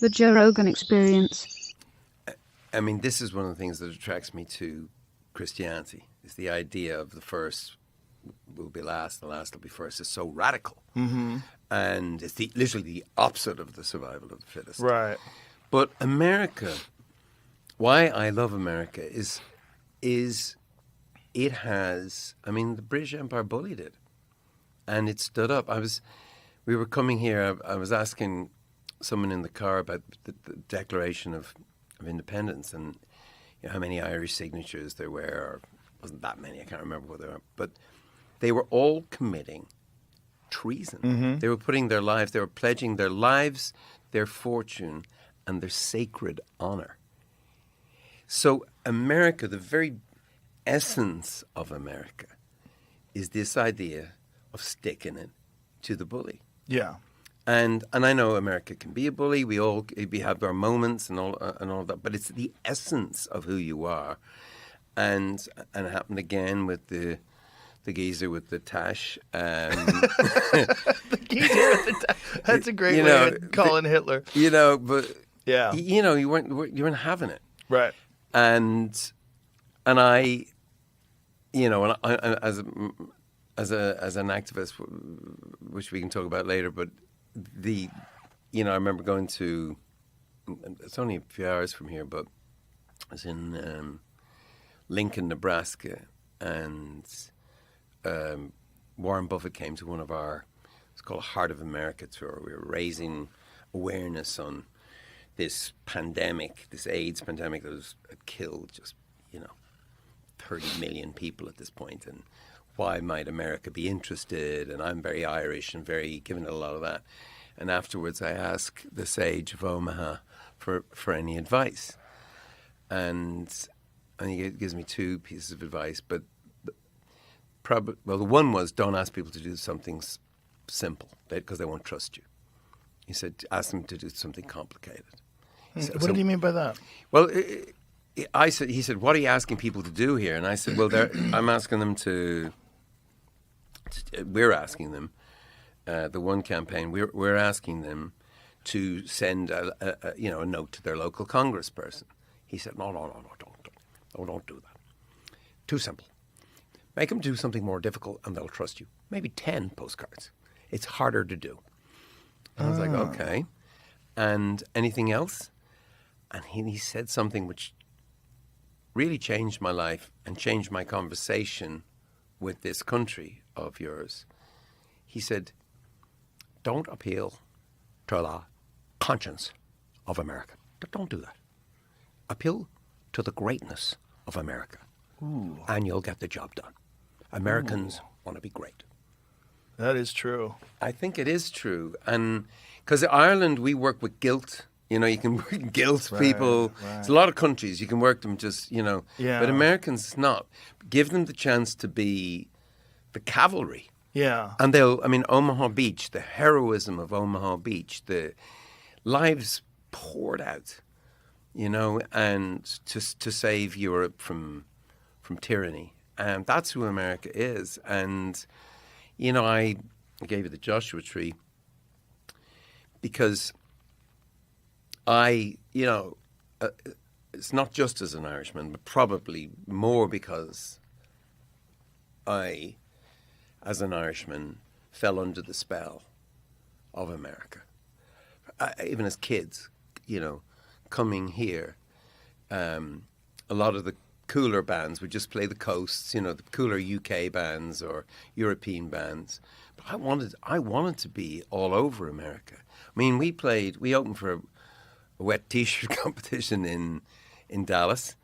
The Joe Rogan Experience. I mean, this is one of the things that attracts me to Christianity, is the idea of the first will be last, the last will be first. Is so radical. Mm-hmm. And it's literally the opposite of the survival of the fittest. Right. But America, why I love America is it has, I mean, the British Empire bullied it. And it stood up. We were coming here, I was asking someone in the car about the Declaration of Independence and how many Irish signatures there were, or wasn't that many, I can't remember what they were. But they were all committing treason. Mm-hmm. They were putting their lives, they were pledging their lives, their fortune, and their sacred honor. So America, the very essence of America, is this idea of sticking it to the bully. Yeah. And I know America can be a bully. We have our moments and all that, but it's the essence of who you are. And it happened again with the geezer with the tash. The geezer with the tash. That's a great way of calling Hitler. But yeah, you weren't having it, right? And I, and I as an activist, which we can talk about later, but I remember going to, it's only a few hours from here, but I was in Lincoln, Nebraska, and Warren Buffett came to one of it's called Heart of America tour. We were raising awareness on this pandemic, this AIDS pandemic that had killed just, 30 million people at this point, and why might America be interested? And I'm very Irish and very given it a lot of that. And afterwards I ask the sage of Omaha for any advice. And he gives me two pieces of advice, but the one was don't ask people to do something simple because they won't trust you. He said ask them to do something complicated. What did he mean by that? Well, he said, what are you asking people to do here? And I said, well, I'm asking them we're asking them, the one campaign, we're asking them to send a note to their local congressperson. He said, no, don't do that. Too simple. Make them do something more difficult and they'll trust you. Maybe 10 postcards. It's harder to do. And I was like, okay. And anything else? And he said something which really changed my life and changed my conversation with this country of yours. He said, don't appeal to the conscience of America. Don't do that. Appeal to the greatness of America. Ooh. And you'll get the job done. Americans want to be great. That is true. I think it is true. And because Ireland, we work with guilt. You can guilt people. Right. There's a lot of countries, you can work them just, Yeah. But Americans, not. Give them the chance to be the cavalry. Yeah. And Omaha Beach, the heroism of Omaha Beach, the lives poured out, and to save Europe from tyranny. And that's who America is. And, I gave you the Joshua Tree because it's not just as an Irishman, but probably more because I, as an Irishman, fell under the spell of America. Even as kids, coming here, a lot of the cooler bands would just play the coasts, the cooler UK bands or European bands. But I wanted to be all over America. I mean, we opened for a wet T-shirt competition in Dallas.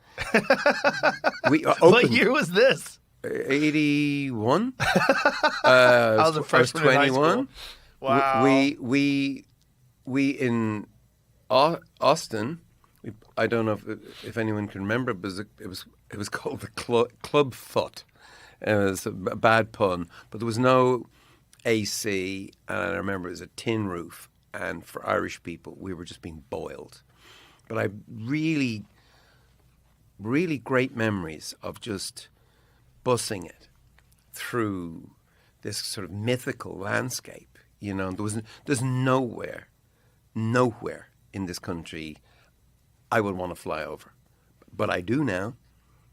What year was this? 81. I was a freshman in high 21. school. Wow. We in Austin. I don't know if anyone can remember, but it was called the Club Foot. It was a bad pun, but there was no AC, and I remember it was a tin roof. And for Irish people, we were just being boiled. But I really, really great memories of just bussing it through this sort of mythical landscape. There's nowhere in this country I would want to fly over. But I do now.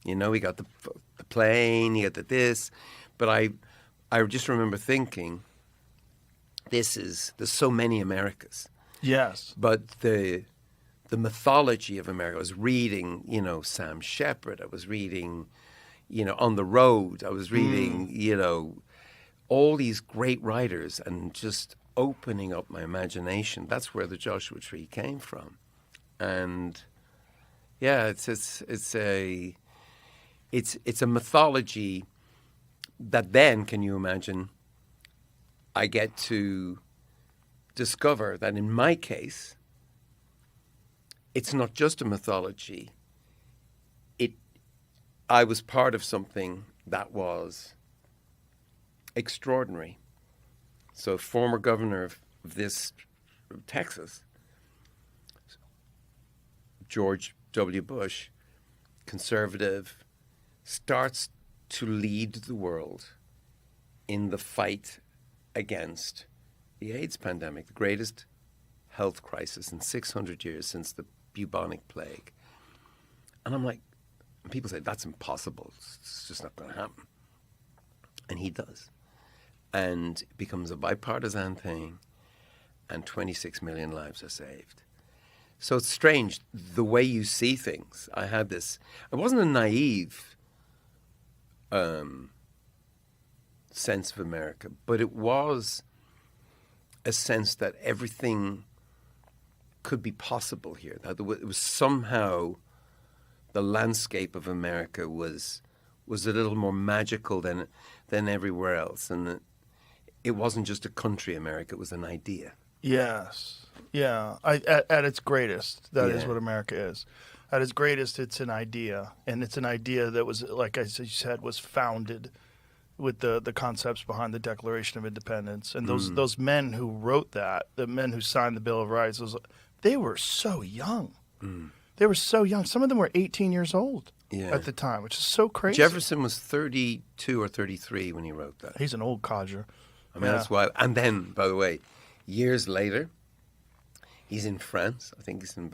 You know, we got the plane, you got this. But I just remember thinking, there's so many Americas. Yes. But the mythology of America, I was reading, you know, Sam Shepard. I was reading, you know, On the Road. I was reading, you know, all these great writers and just opening up my imagination. That's where the Joshua Tree came from. And yeah, it's a mythology that then, can you imagine, I get to discover that in my case, it's not just a mythology. I was part of something that was extraordinary. So, former governor of Texas, George W. Bush, conservative, starts to lead the world in the fight against the AIDS pandemic, the greatest health crisis in 600 years since the bubonic plague. And I'm like, and people say, that's impossible. It's just not going to happen. And he does. And it becomes a bipartisan thing, and 26 million lives are saved. So it's strange, the way you see things. I had this, it wasn't a naive sense of America, but it was a sense that everything could be possible here. That it was somehow the landscape of America was a little more magical than everywhere else, and it wasn't just a country, America. It was an idea. Yes. Yeah. At its greatest, that is Yeah. what America is. At its greatest, it's an idea, and it's an idea that was, like I said, was founded with the concepts behind the Declaration of Independence. And those men who wrote that, the men who signed the Bill of Rights, they were so young. They were so young. Some of them were 18 years old at the time, which is so crazy. Jefferson was 32 or 33 when he wrote that. He's an old codger. I mean, that's why. And then, by the way, years later, he's in France. I think he's in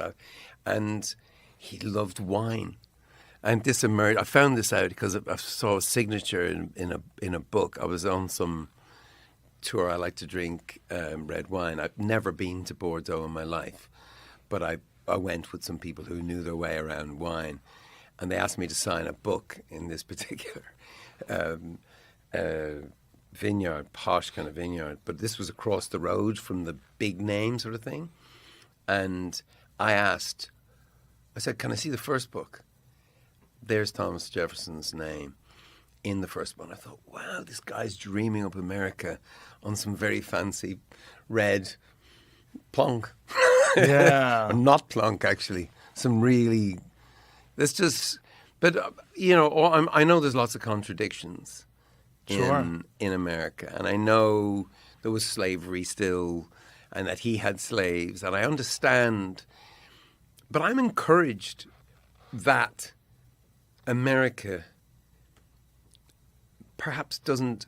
and he loved wine. And this emerged. I found this out because I saw a signature in a book. I was on some tour. I like to drink red wine. I've never been to Bordeaux in my life, but I went with some people who knew their way around wine, and they asked me to sign a book in this particular vineyard, posh kind of vineyard. But this was across the road from the big name sort of thing. And I said, can I see the first book? There's Thomas Jefferson's name in the first one. I thought, wow, this guy's dreaming up America on some very fancy red plonk. Yeah. Or not plonk, actually. Some really, that's just, but, you know, I know there's lots of contradictions in America. And I know there was slavery still and that he had slaves. And I understand, but I'm encouraged that America perhaps doesn't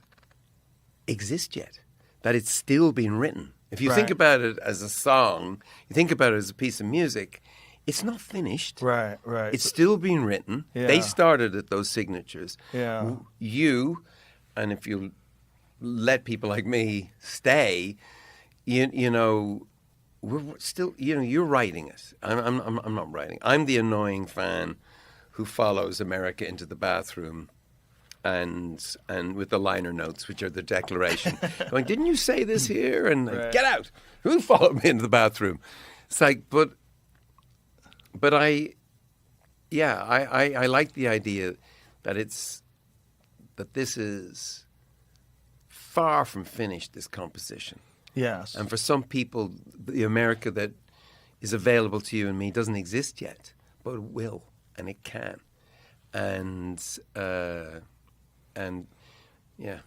exist yet, that it's still being written. If you think about it as a song, you think about it as a piece of music, it's not finished. Right. It's still being written. Yeah. They started at those signatures. Yeah. You, and if you let people like me stay, you know, we're still, you know, you're writing it. I'm not writing. I'm the annoying fan who follows America into the bathroom and with the liner notes, which are the declaration, going, didn't you say this here? And get out. Who followed me into the bathroom? It's like, but I like the idea that this is far from finished, this composition. Yes. And for some people, the America that is available to you and me doesn't exist yet, but it will, and it can. And yeah,